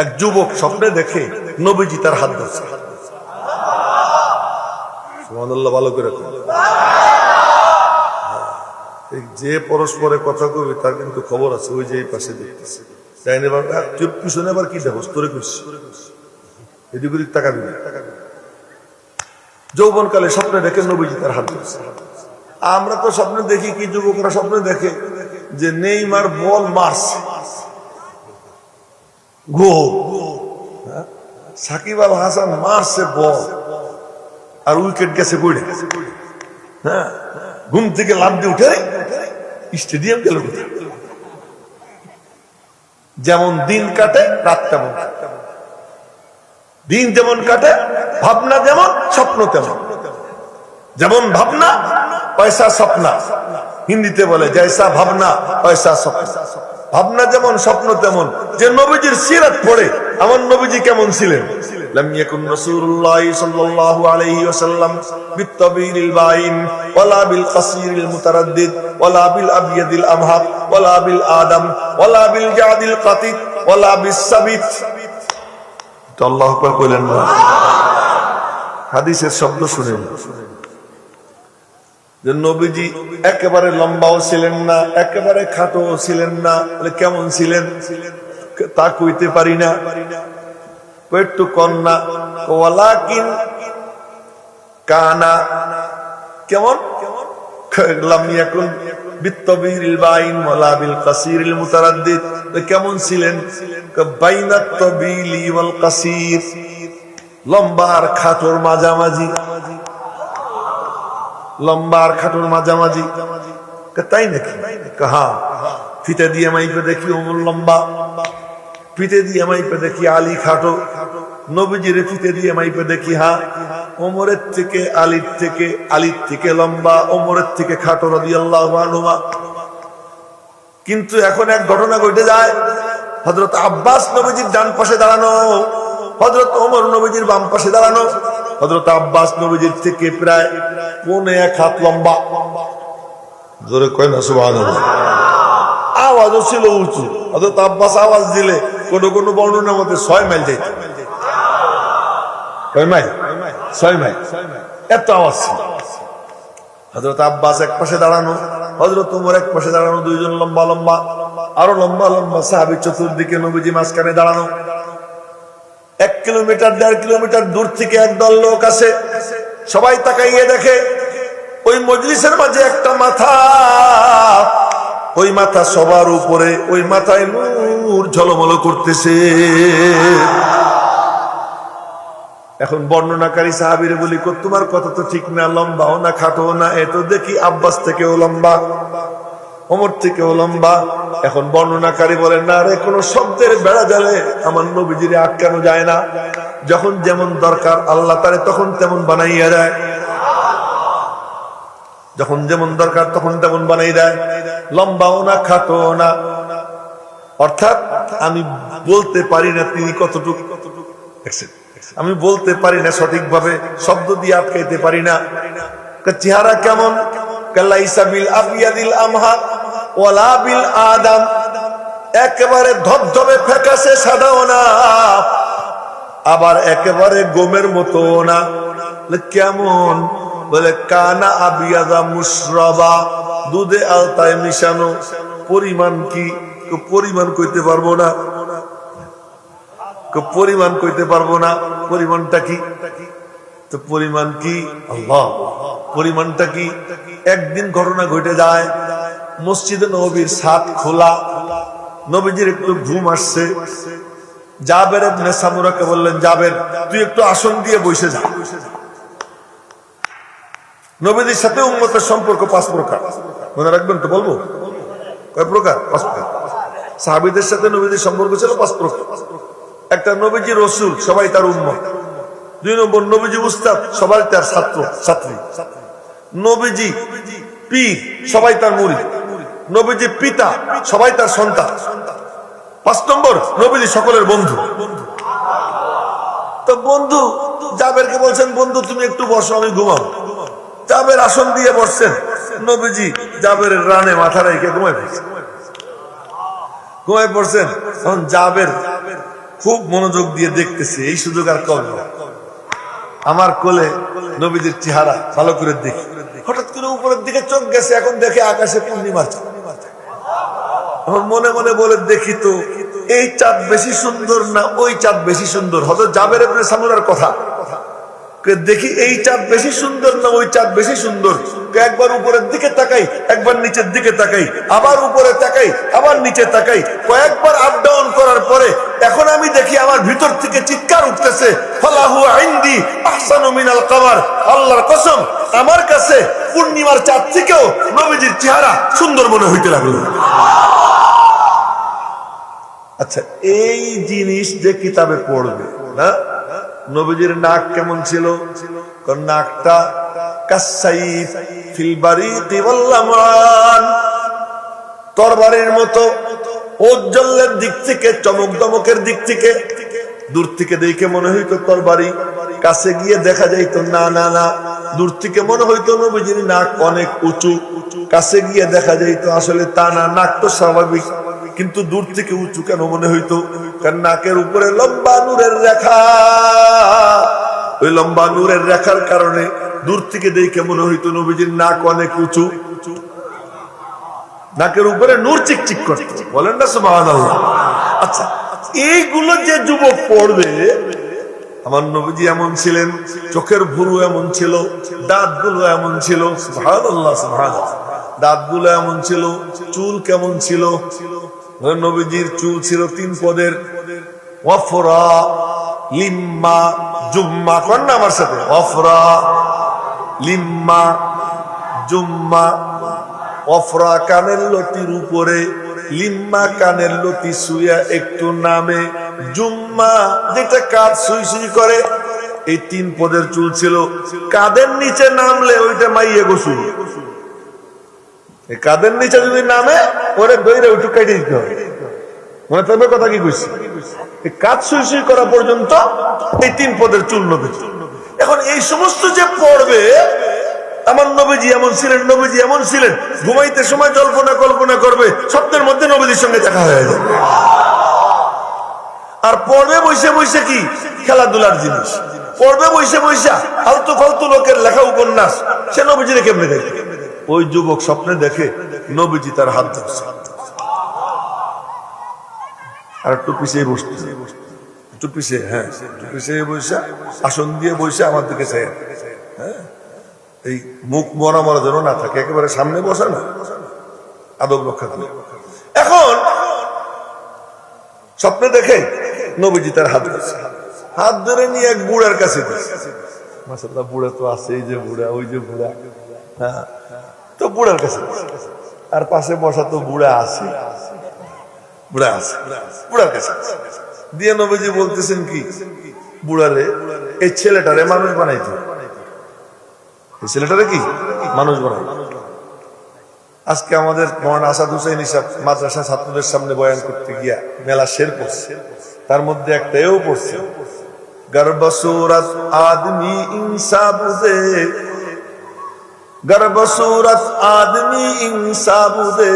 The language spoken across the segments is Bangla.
এক যুবক স্বপ্নে দেখে নবীজি তার হাত ধরছে। সুবহানাল্লাহ, ভালো করে যে পরস্পরে কথা কবে তার কিন্তু খবর আছে, ওই যে এই পাশে দেখতেছে চুপ পিছনে আবার কি দেখো তোরে করছি এদিক ওদিক টাকা দিবে। যৌবনকালে স্বপ্নে দেখে নবীজি তার হাত ধরছে। আমরা তো স্বপ্নে দেখি কি, যুবকরা স্বপ্নে দেখে যে নেইমার বল মারছে, গোল, সাকিব আল হাসান মারছে বল আর উইকেট গেছে পড়ে। হ্যাঁ, ঘুম থেকে লাফ দিয়ে উঠে স্টেডিয়াম গেল কোথায়। যেমন দিন কাটে রাত তেমন, দিন যেমন কাটে ভাবনা যেমন স্বপ্ন তেমন। যেমন ভাবনা পয়সা স্বপ্না, হিন্দিতে বলে জৈসা ভাবনা পয়সা স্বপ্ন। ভাবনা যেমন স্বপ্ন তেমন। যে নবীজির সিরাত পড়ে আমার নবীজি কেমন ছিলেন, لم يكن رسول الله صلى الله عليه وسلم بالطويل البائن ولا بالقصير المتردد ولا بالابيض الامهق ولا بالادم ولا بالجعد القطيط ولا بالسبت। তো আল্লাহু আকবার বলেন না, হাদিসের শব্দ শুনেন। যে নবীজি একেবারে লম্বাও ছিলেন না, একেবারে খাটো ছিলেন না। কেমন ছিলেন তা কইতে পারি না, একটু কন্যা ওয়ালাকিন কানা কেমন লাম ইয়াকুন বিত্তাবিল বাইন ওয়ালা বিল কাসিরিল মুতারাদ্দিদ। কেমন ছিলেন বাইনাত তাবিলি ওয়াল কাসির, লম্বা আর খাটোর মাঝামাঝি, লম্বা আর খাটোর মাঝামাঝি। তাই নাকি? হ্যাঁ, ফিতে দিয়ে মাইপে দেখি ওমর লম্বা, ফিতে দিয়ে মাইপে দেখি আলী খাটো। নবীজির ফিতে দিয়ে মাইপে দেখি হ্যাঁ ওমরের থেকে আলীর থেকে লম্বা, ওমরের থেকে খাটো রাদিয়াল্লাহু আনহুমা। কিন্তু এখন এক ঘটনা ঘটে যায়, হযরত আব্বাস নবীজির ডান পাশে দাঁড়ানো, হযরত ওমর নবীজির বাম পাশে দাঁড়ানো। হযরত আব্বাস নবীজির থেকে প্রায় 1.5 হাত লম্বা। জোরে কয় না সুবহানাল্লাহ। আওয়াজও ছিল উঁচু। হযরত আব্বাস আওয়াজ দিলে কোন কোন বর্ণনার মধ্যে 6 মাইল যেত। 6 মাইল এত আওয়াজ ছিল। হযরত আব্বাস এক পাশে দাঁড়ানো, হযরত ওমর এক পাশে দাঁড়ানো, দুইজন লম্বা লম্বা, আরো লম্বা লম্বা সাহাবী চতুর্দিকে, নবীজি মাঝখানে দাঁড়ানো। 1 কিলোমিটার 1.5 কিলোমিটার দূর থেকে একদল লোক আসে, সবাই তাকাইয়ে দেখে ওই মজলিসের মাঝে একটা মাথা, ওই মাথা সবার উপরে, ওই মাথায় নূর ঝলমল করতেছে। এখন বর্ণনাকারী সাহাবীরে বলি, তোমার কথা তো ঠিক না, লম্বাও না খাটো না, এত দেখি আব্বাস থেকেও লম্বা, ওমর থেকেও লম্বা। এখন বর্ণনাকারী বলেন না রে, কোন শব্দের বেড়া জালে আমার নবীজিরে আটকানো যায় না। যখন যেমন দরকার আল্লাহ তারে তখন তেমন বানাইয়া দেয়, যখন যেমন দরকার তখন তেমন বানাই দেয়। লম্বাও না খাটো না, অর্থাৎ আমি বলতে পারি না তিনি কতটুকু, আমি বলতে পারি না সঠিকভাবে, শব্দ দিয়ে আটকাইতে পারি না। চেহারা কেমন, কালাইসা বিল আবিয়াদিল আমহা ওয়ালা বিল আদম, একেবারে ধবধবে ফ্যাকাশে সাদাও না, আবার একেবারে গোমের মতো না। কেমন বলে কানা আবিয়াদা মুশরাবা, দুধে আলতায় মিশানো। পরিমাণ কি? পরিমাণ কইতে পারবো না, পরিমাণ কইতে পারবো না। পরিমাণটা কি? তো পরিমাণ কি আল্লাহ, পরিমাণটা কি? একদিন ঘটনা ঘটে যায়, মসজিদে নববীর ছাদ খোলা, নবীজির একটু ঘুম আসছে। জাবের ইবনে সামুরাকে বললেন, জাবের তুই একটু আসন দিয়ে বসে যা। নবীজির সাথে উম্মতের সম্পর্ক 5 প্রকার, মনে রাখবেন তো? বলবো কয় প্রকার? 5 প্রকার। সাহাবীদের সাথে নবীজির সম্পর্ক ছিল 5 প্রকার। একটা, নবীজি রসুল, সবাই তার উম্মত। 2 নম্বর, নবীজি উস্তাদ, সবাই তার ছাত্র ছাত্রী। নবীজি পীর, সবাই তার মুরিদ। নবীজি পিতা, সবাই তার সন্তান। 5 নম্বর, নবীজি সকলের বন্ধু। তো বন্ধু জাবেরকে বলছেন, বন্ধু তুমি একটু বসো, আমি ঘুমাও। জাবের আসন দিয়ে বসছেন, নবীজি জাবেরের রানে মাথা রেখে ঘুমায় পড়ছেন। তখন জাবের খুব মনোযোগ দিয়ে দেখতেছি, এই সুযোগ আর কম না। আমার কোলে নবীজির চেহারা ভালো করে দেখি, হঠাৎ করে উপরের দিকে চোখ গেছে, এখন দেখে আকাশে পূর্ণিমার চাঁদ। এখন মনে মনে বলে দেখি তো এই চাঁদ বেশি সুন্দর না ওই চাঁদ বেশি সুন্দর? হযরত জাবের ইবনে সামুরার কথা, দেখি এই চাঁদ বেশি সুন্দর না ওই চাঁদ বেশি সুন্দর? একবার উপরের দিকে তাকাই, একবার নিচের দিকে তাকাই, আবার উপরে তাকাই, আবার নিচে তাকাই, কয়েকবার আপ ডাউন করার পরে এখন আমি দেখি আমার ভিতর থেকে চিৎকার উঠতেছে, ফালাহু ইনদি আহসানু মিনাল কমার। আল্লাহর কসম, আমার কাছে পূর্ণিমার চাঁদ থেকেও নবীজির চেহারা সুন্দর মনে হইতে লাগলো। আচ্ছা, এই জিনিস যে কিতাবে পড়বে না, নবীজির নাক কেমন ছিল? নাকটা কাসাইফ ফিল বারিকি ওয়াল লামান, তরবারির মতো ঔজ্জ্বল্যের দিক থেকে, চমক দমকের দিক থেকে। দূর থেকে দেখে মনে হইতো তরবারি, কাছে গিয়ে দেখা যাইতো না না না, দূর থেকে মনে হইতো নবীজির নাক অনেক উঁচু, কাছে গিয়ে দেখা যাইতো আসলে তা না, নাক তো স্বাভাবিক, কিন্তু দূর থেকে উঁচু কেন মনে হইতো? কারণ নাকের উপরে লম্বা নূরের রেখা, ওই লম্বা নূরের রেখার কারণে দূর থেকে দেখে মনে হইতো নবীজির নাক অনেক উঁচু, নাকের উপরে নূর চিকচিক করত। বলেন না সুবহানাল্লাহ। আচ্ছা, এইগুলো যে যুবক পড়বে, আমার নবীজি এমন ছিলেন, চোখের ভুরু এমন ছিল, দাঁতগুলো এমন ছিল, সুবহানাল্লাহ সুবহানাল্লাহ, দাঁতগুলো এমন ছিল, চুল কেমন ছিল? নবীজির চুল ছিল 3 পদের, ওয়াফরা লিম্মা জুম্মা। কোন না আমার সাথে? ওয়াফরা লিম্মা জুম্মা। ওয়াফরা কানের লতির উপরে, লিম্মা কানের লতি শুয়া একটু নামে, জুম্মা যেটা কাঁধ সুই সুই করে। এই 3 পদের চুল ছিল। কাদের নিচে নামলে ওইটা মাইয়ে গোসুল, কাদের নিচে যদি নামে ওরে দইরে ওইটু কেটে দিতে হবে। মনে থাকবে কথা কি কইছি? কাজ সুই সুই করা পর্যন্ত এই 3 পদের চুল নবী। এখন এই সমস্ত যে পড়বে, আমার নবীজি এমন ছিলেন, নবীজি এমন ছিলেন, ঘুমাইতে সময় কল্পনা করবে, স্বপ্নের মধ্যে নবীজির সঙ্গে দেখা হয়ে যাবে। আর পড়বে বসে বসে কি খেলাধুলার জিনিস, পড়বে বসে বসে ফালতু ফালতু লোকের লেখা উপন্যাস, সে নবীজিরে কেমনে দেখে? ওই যুবক স্বপ্নে দেখে নবীজি তার হাত ধরছে, আর একটু পিছিয়ে বসতেছে, একটু পিছিয়ে, হ্যাঁ একটু পিছিয়ে বসে, আসন দিয়ে বসে আমার দিকে চাই, হ্যাঁ এই মুখ মরা মরা যেন না থাকে, একেবারে সামনে বসে না, আদব রক্ষা করে। এখন স্বপ্নে দেখে নবীজি তার হাত ধরছে, হাত ধরে নিয়ে এক বুড়ার কাছে দিচ্ছে। মাশাআল্লাহ, বুড়া তো আছে, এই যে বুড়া, ওই যে বুড়া, হ্যাঁ তো বুড়ার কাছে, আর পাশে বসা তো বুড়া আছে, বুড়া আছে, বুড়ার কাছে দিয়ে নবীজি বলতেছেন কি, বুড়ারে এই ছেলেটারে মানুষ বানাইতে, এই ছেলেটারে কি মানুষ বানাই। আজকে আমাদের মৌলানা আসাদ হুসাইন সাহেব মাদ্রাসা ছাত্রদের সামনে বয়ান করতে গিয়া মেলা শের পড়ছে, তার মধ্যে একটা এও পড়ছে, গর্বসুরত আদমি ইনসাবুদে, গর্বসুরত আদমি ইনসাবুদে,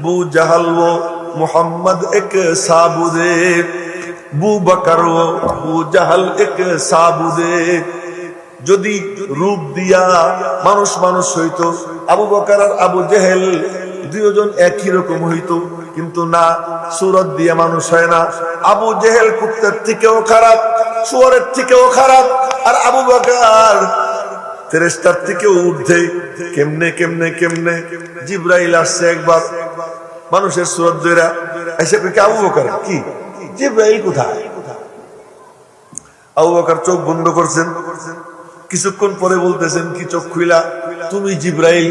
বু জাহাল ও মুহাম্মদ এক সাবুদে, বু বকর ও বু জাহাল এক সাবুদে। যদি রূপ দিয়া মানুষ মানুষ হইতো, আবু বকর আর আবু জেহেল দুইজন একই রকম হইতো, কিন্তু না, সুরত দিয়ে মানুষ হয় না। আবু জেহেল কুত্তার থেকেও খারাপ, শুয়োরের থেকেও খারাপ, আর আবু বকর ফেরেশতার থেকেও ঊর্ধ্বে। কেমনে কেমনে কেমনে? জিবরাইল আসছে একবার মানুষের সুরত ধইরা, এসে কই আবু বকর কি, জিবরাইল কোথায়? আবু বকর চোখ বন্ধ করছেন, কিছুক্ষণ পরে বলতেছেন কি চোখ খুইলা, তুমি জিবরাইল?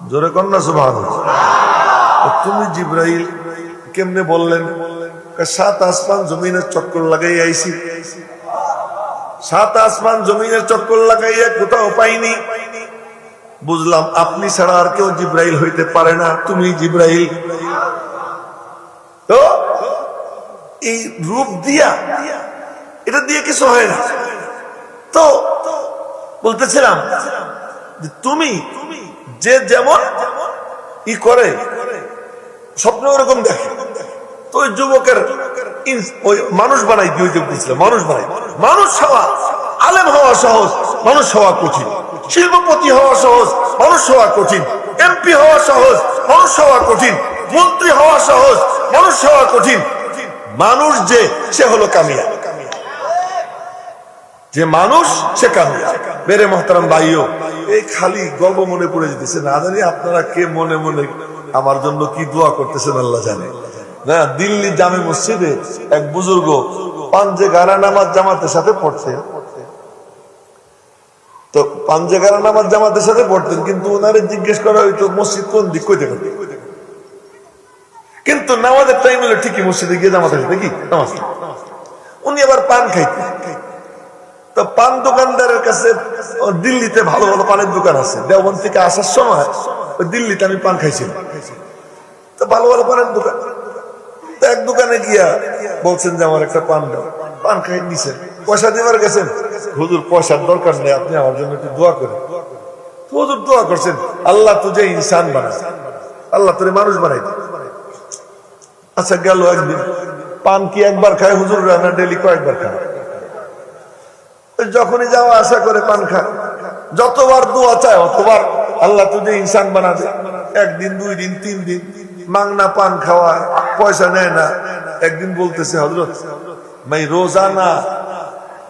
জোরে কন্যা সুবহানাল্লাহ। তুমি জিবরাইল কেমনে বললেন? 7 আসমান জমিনের চক্কর লাগাই আইছি, 7 আসমান জমিনের চক্কর লাগাইয়া কোথাও পাইনি, বুঝলাম আপনি ছাড়া আর কেউ জিবরাইল হইতে পারে না, তুমি জিবরাইল। তো এই রূপ দিয়া, এটা দিয়ে কিছু হয় না। তো বলতেছিলাম যে তুমি যে যেমন ই করে স্বপ্ন ওরকম দেখে, তো ওই যুবকের ওই মানুষ বানাই দিয়ে দিয়েছিল, মানুষ বানাই। মানুষ হওয়া, আলেম হওয়া সহজ, মানুষ হওয়া কঠিন। শিল্পপতি হওয়া সহজ, মানুষ হওয়া কঠিন। এমপি হওয়া সহজ, মানুষ হওয়া কঠিন। মন্ত্রী হওয়া সহজ, মানুষ হওয়া কঠিন। মানুষ যে, সে হলো কামিয়া। যে মানুষ সে কামিয়া। মেরে মোহতারাম ভাইও, এই খালি গল্প মনে পড়ে যেতেছে, না জানি আপনারা কে মনে মনে আমার জন্য কি দোয়া করতেছেন আল্লাহ জানে। না, দিল্লি জামে মসজিদে এক বুজুর্গ পাঞ্জে গারা নামাজ জামাতের সাথে পড়তেন। তো পাঞ্জে গারা নামাজ জামাতের সাথে পড়তেন, কিন্তু ওনারে জিজ্ঞেস করা হইতো মসজিদ কোন দিক, কইতে করতে। কিন্তু নামাজের টাইম হলে ঠিকই মসজিদে গিয়ে জামাতের সাথে কি নামাজ। উনি আবার পান খাইতেন। তো পান দোকানদারের কাছে, দিল্লিতে ভালো ভালো পানের দোকান আছে, দেওবন্দ থেকে আসার সময় ওই দিল্লিতে আমি পান খাইছিলাম। তো ভালো ভালো পানের দোকান, তো এক দোকানে গিয়া বলছেন যে আমার একটা পান দাও। পান খাই নিছেন, পয়সা দেবার গেছেন। হুজুর পয়সার দরকার নেই, আপনি আমার জন্য একটু দোয়া করেন। হুজুর দোয়া করছেন, আল্লাহ তুঝে ইনসান বানা, আল্লাহ তোরে মানুষ বানাই। আচ্ছা, গেল একদিন। পান কি একবার খায় হুজুর, না ডেলি কয়েকবার খায়? যখনই যাওয়া আশা করে পান খায়, যতবার দোয়া চায় অতবার আল্লাহ তুঝে ইনসান বানা দে। একদিন, 2 দিন, 3 দিন মাংনা পান খাওয়া, পয়সা নেয় না। একদিন বলতেছে, হযরত मैं रोजाना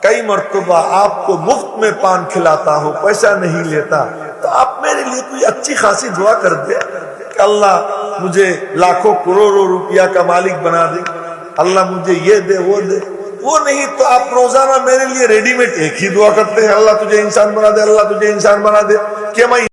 कई मर्तबा आपको मुफ्त में पान खिलाता हूँ, पैसा नहीं लेता, तो आप मेरे लिए कोई अच्छी खासी दुआ कर दे कि अल्लाह मुझे लाखों करोड़ों रुपया का मालिक बना दे, अल्लाह मुझे ये दे वो दे। वो नहीं तो आप रोजाना मेरे लिए रेडीमेड एक ही दुआ करते हैं, अल्लाह तुझे इंसान बना दे, अल्लाह तुझे इंसान बना दे। क्या मैं